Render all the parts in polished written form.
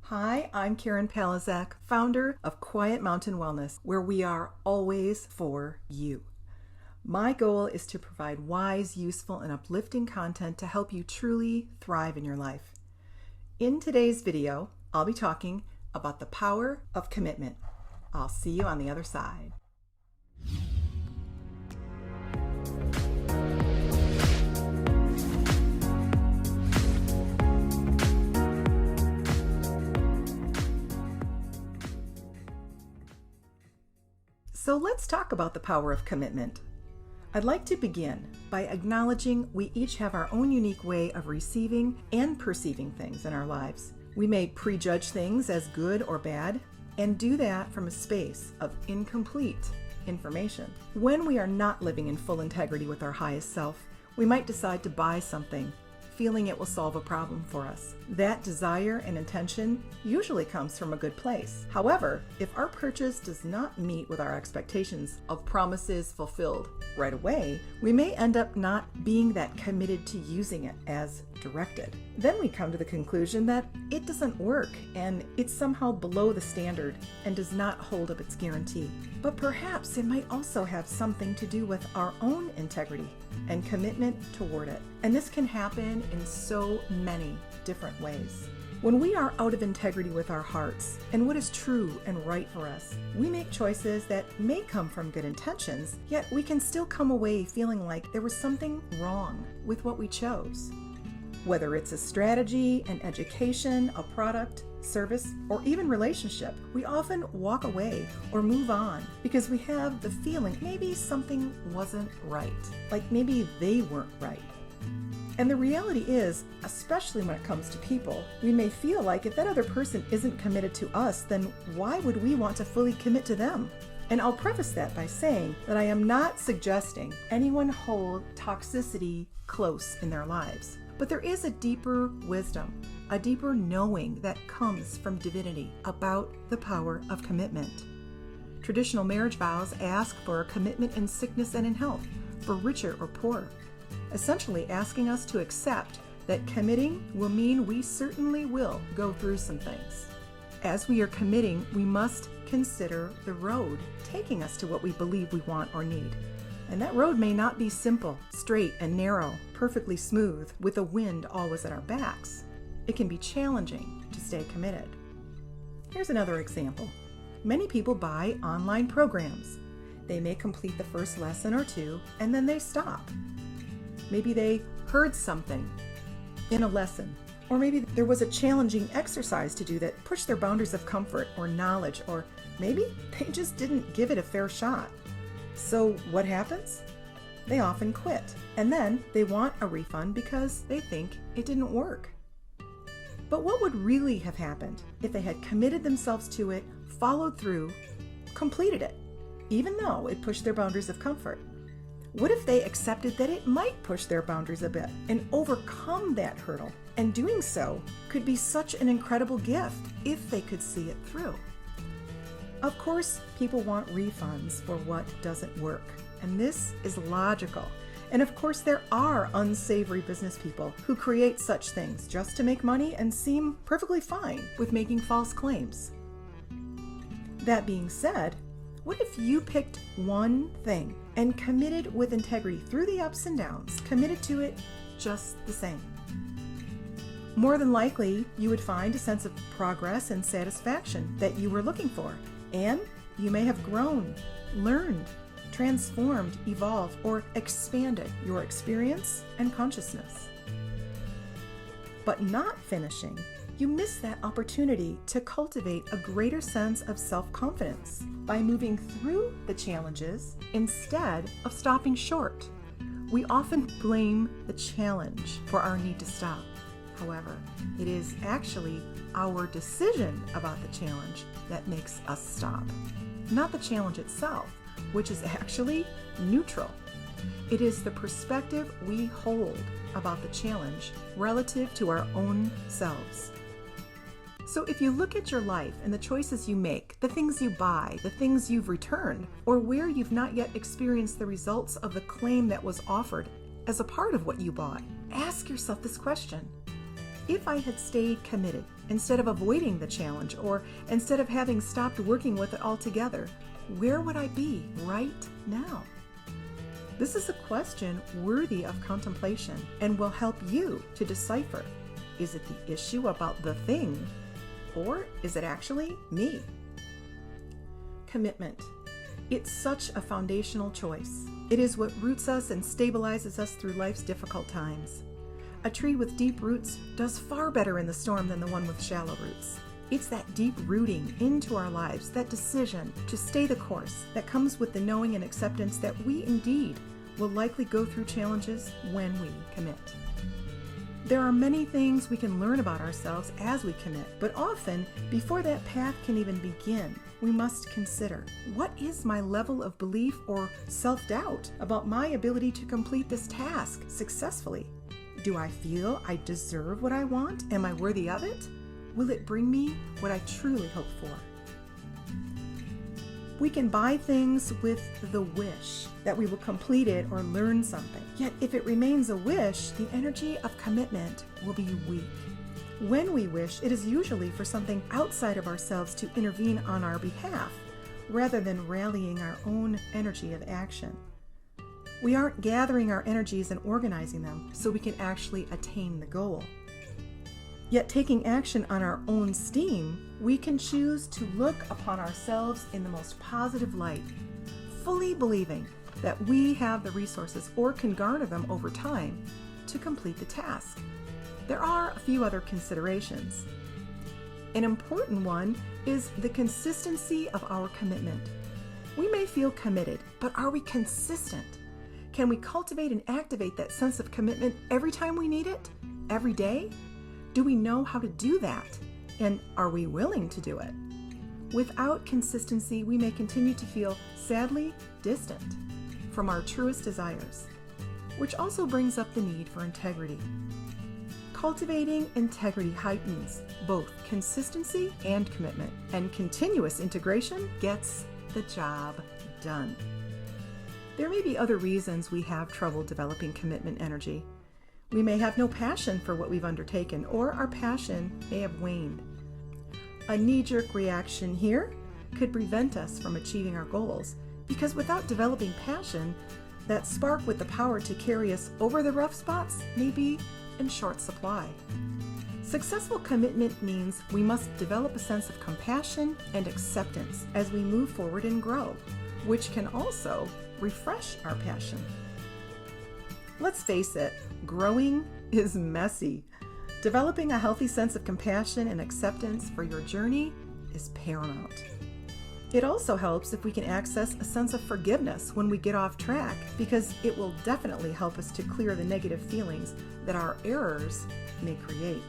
Hi, I'm Karen Palazak, founder of Quiet Mountain Wellness, where we are always for you. My goal is to provide wise, useful, and uplifting content to help you truly thrive in your life. In today's video, I'll be talking about the power of commitment. I'll see you on the other side. So let's talk about the power of commitment. I'd like to begin by acknowledging we each have our own unique way of receiving and perceiving things in our lives. We may prejudge things as good or bad and do that from a space of incomplete information. When we are not living in full integrity with our highest self, we might decide to buy something, feeling it will solve a problem for us. That desire and intention usually comes from a good place. However, if our purchase does not meet with our expectations of promises fulfilled right away, we may end up not being that committed to using it as directed. Then we come to the conclusion that it doesn't work and it's somehow below the standard and does not hold up its guarantee. But perhaps it might also have something to do with our own integrity and commitment toward it. And this can happen in so many different ways. When we are out of integrity with our hearts and what is true and right for us, we make choices that may come from good intentions, yet we can still come away feeling like there was something wrong with what we chose. Whether it's a strategy, an education, a product, service, or even relationship, we often walk away or move on because we have the feeling maybe something wasn't right, like maybe they weren't right. And the reality is, especially when it comes to people, we may feel like if that other person isn't committed to us, then why would we want to fully commit to them? And I'll preface that by saying that I am not suggesting anyone hold toxicity close in their lives. But there is a deeper wisdom, a deeper knowing that comes from divinity about the power of commitment. Traditional marriage vows ask for a commitment in sickness and in health, for richer or poor, essentially asking us to accept that committing will mean we certainly will go through some things. As we are committing, we must consider the road taking us to what we believe we want or need. And that road may not be simple, straight and narrow, perfectly smooth, with the wind always at our backs. It can be challenging to stay committed. Here's another example. Many people buy online programs. They may complete the first lesson or two, and then they stop. Maybe they heard something in a lesson, or maybe there was a challenging exercise to do that pushed their boundaries of comfort or knowledge, or maybe they just didn't give it a fair shot. So what happens? They often quit, and then they want a refund because they think it didn't work. But what would really have happened if they had committed themselves to it, followed through, completed it, even though it pushed their boundaries of comfort? What if they accepted that it might push their boundaries a bit and overcome that hurdle? And doing so could be such an incredible gift if they could see it through. Of course, people want refunds for what doesn't work, and this is logical. And of course, there are unsavory business people who create such things just to make money and seem perfectly fine with making false claims. That being said, what if you picked one thing and committed with integrity through the ups and downs, committed to it just the same? More than likely, you would find a sense of progress and satisfaction that you were looking for. And you may have grown, learned, transformed, evolved, or expanded your experience and consciousness. But not finishing, you miss that opportunity to cultivate a greater sense of self-confidence by moving through the challenges instead of stopping short. We often blame the challenge for our need to stop. However, it is actually our decision about the challenge that makes us stop, not the challenge itself, which is actually neutral. It is the perspective we hold about the challenge relative to our own selves. So if you look at your life and the choices you make, the things you buy, the things you've returned, or where you've not yet experienced the results of the claim that was offered as a part of what you bought, ask yourself this question: If I had stayed committed instead of avoiding the challenge, or instead of having stopped working with it altogether, where would I be right now? This is a question worthy of contemplation and will help you to decipher, is it the issue about the thing, or is it actually me? Commitment. It's such a foundational choice. It is what roots us and stabilizes us through life's difficult times. A tree with deep roots does far better in the storm than the one with shallow roots. It's that deep rooting into our lives, that decision to stay the course, that comes with the knowing and acceptance that we indeed will likely go through challenges when we commit. There are many things we can learn about ourselves as we commit, but often, before that path can even begin, we must consider, what is my level of belief or self-doubt about my ability to complete this task successfully? Do I feel I deserve what I want? Am I worthy of it? Will it bring me what I truly hope for? We can buy things with the wish that we will complete it or learn something. Yet if it remains a wish, the energy of commitment will be weak. When we wish, it is usually for something outside of ourselves to intervene on our behalf, rather than rallying our own energy of action. We aren't gathering our energies and organizing them so we can actually attain the goal. Yet taking action on our own steam, we can choose to look upon ourselves in the most positive light, fully believing that we have the resources or can garner them over time to complete the task. There are a few other considerations. An important one is the consistency of our commitment. We may feel committed, but are we consistent? Can we cultivate and activate that sense of commitment every time we need it? Every day? Do we know how to do that? And are we willing to do it? Without consistency, we may continue to feel sadly distant from our truest desires, which also brings up the need for integrity. Cultivating integrity heightens both consistency and commitment, and continuous integration gets the job done. There may be other reasons we have trouble developing commitment energy. We may have no passion for what we've undertaken, or our passion may have waned. A knee-jerk reaction here could prevent us from achieving our goals, because without developing passion, that spark with the power to carry us over the rough spots may be in short supply. Successful commitment means we must develop a sense of compassion and acceptance as we move forward and grow, which can also refresh our passion. Let's face it, growing is messy. Developing a healthy sense of compassion and acceptance for your journey is paramount. It also helps if we can access a sense of forgiveness when we get off track, because it will definitely help us to clear the negative feelings that our errors may create.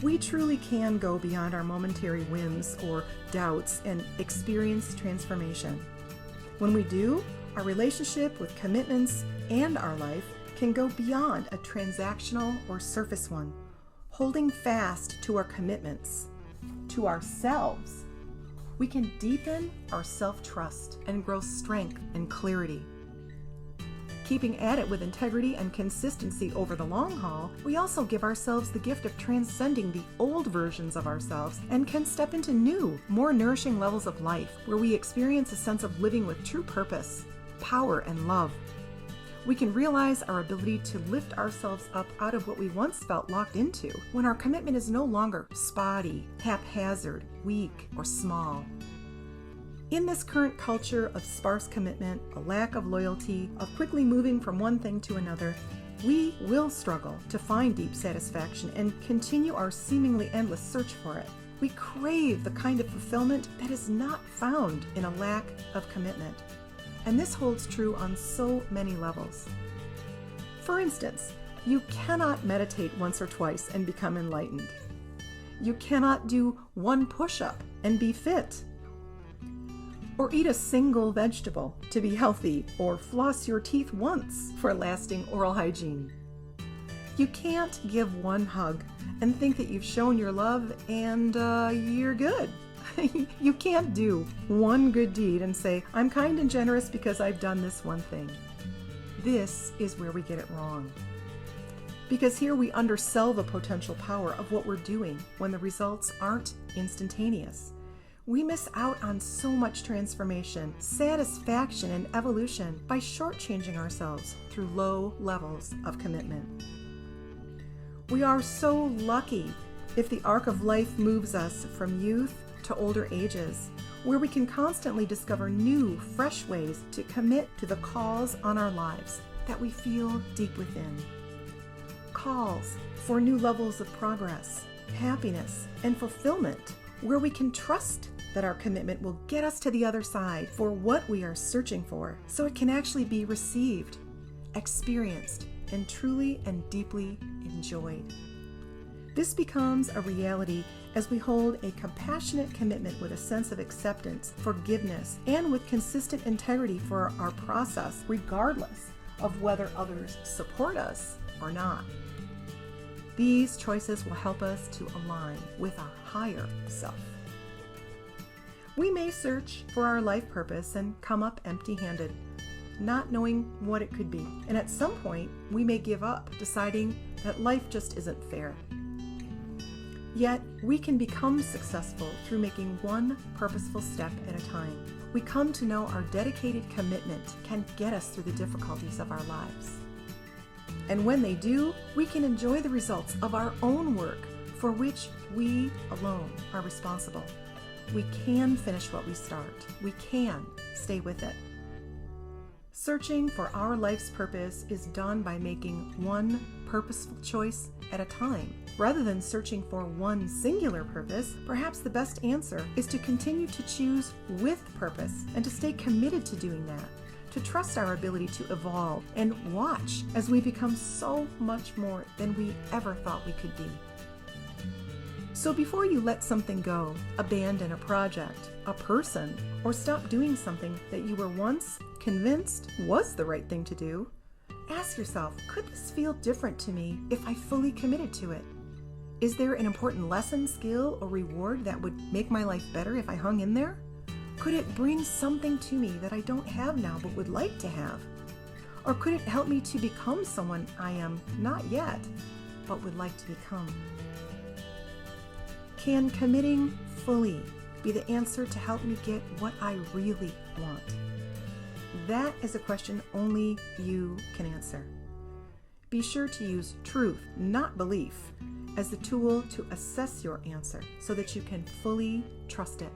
We truly can go beyond our momentary whims or doubts and experience transformation. When we do, our relationship with commitments and our life can go beyond a transactional or surface one, holding fast to our commitments, to ourselves. We can deepen our self-trust and grow strength and clarity. Keeping at it with integrity and consistency over the long haul, we also give ourselves the gift of transcending the old versions of ourselves and can step into new, more nourishing levels of life where we experience a sense of living with true purpose, power, and love. We can realize our ability to lift ourselves up out of what we once felt locked into when our commitment is no longer spotty, haphazard, weak, or small. In this current culture of sparse commitment, a lack of loyalty, of quickly moving from one thing to another, we will struggle to find deep satisfaction and continue our seemingly endless search for it. We crave the kind of fulfillment that is not found in a lack of commitment. And this holds true on so many levels. For instance, you cannot meditate once or twice and become enlightened. You cannot do one push-up and be fit, or eat a single vegetable to be healthy, or floss your teeth once for lasting oral hygiene. You can't give one hug and think that you've shown your love and you're good. You can't do one good deed and say, I'm kind and generous because I've done this one thing. This is where we get it wrong. Because here we undersell the potential power of what we're doing when the results aren't instantaneous. We miss out on so much transformation, satisfaction, and evolution by shortchanging ourselves through low levels of commitment. We are so lucky if the arc of life moves us from youth to older ages, where we can constantly discover new, fresh ways to commit to the calls on our lives that we feel deep within. Calls for new levels of progress, happiness, and fulfillment, where we can trust that our commitment will get us to the other side for what we are searching for, so it can actually be received, experienced, and truly and deeply enjoyed. This becomes a reality as we hold a compassionate commitment with a sense of acceptance, forgiveness, and with consistent integrity for our process, regardless of whether others support us or not. These choices will help us to align with our higher self. We may search for our life purpose and come up empty-handed, not knowing what it could be. And at some point, we may give up, deciding that life just isn't fair. Yet, we can become successful through making one purposeful step at a time. We come to know our dedicated commitment can get us through the difficulties of our lives. And when they do, we can enjoy the results of our own work, for which we alone are responsible. We can finish what we start. We can stay with it. Searching for our life's purpose is done by making one purposeful choice at a time. Rather than searching for one singular purpose, perhaps the best answer is to continue to choose with purpose and to stay committed to doing that, to trust our ability to evolve and watch as we become so much more than we ever thought we could be. So before you let something go, abandon a project, a person, or stop doing something that you were once convinced was the right thing to do, ask yourself, could this feel different to me if I fully committed to it? Is there an important lesson, skill, or reward that would make my life better if I hung in there? Could it bring something to me that I don't have now but would like to have? Or could it help me to become someone I am not yet, but would like to become? Can committing fully be the answer to help me get what I really want? That is a question only you can answer. Be sure to use truth, not belief, as the tool to assess your answer so that you can fully trust it.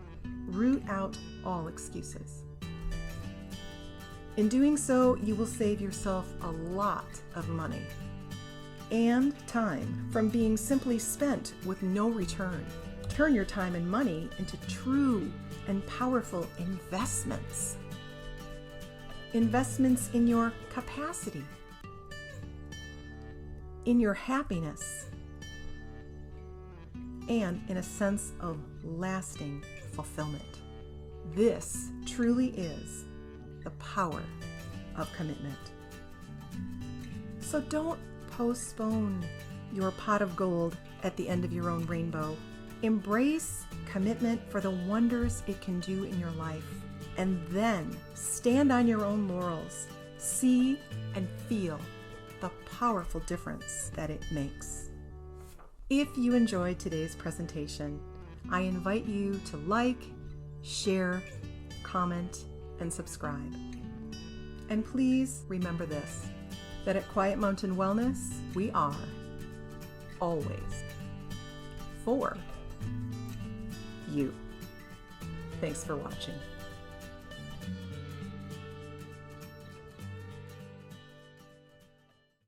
Root out all excuses. In doing so, you will save yourself a lot of money and time from being simply spent with no return. Turn your time and money into true and powerful investments. Investments in your capacity, in your happiness, and in a sense of lasting fulfillment. This truly is the power of commitment. So don't postpone your pot of gold at the end of your own rainbow. Embrace commitment for the wonders it can do in your life, and then stand on your own laurels. See and feel the powerful difference that it makes. If you enjoyed today's presentation, I invite you to like, share, comment, and subscribe. And please remember this, that at Quiet Mountain Wellness, we are always for you. Thanks for watching.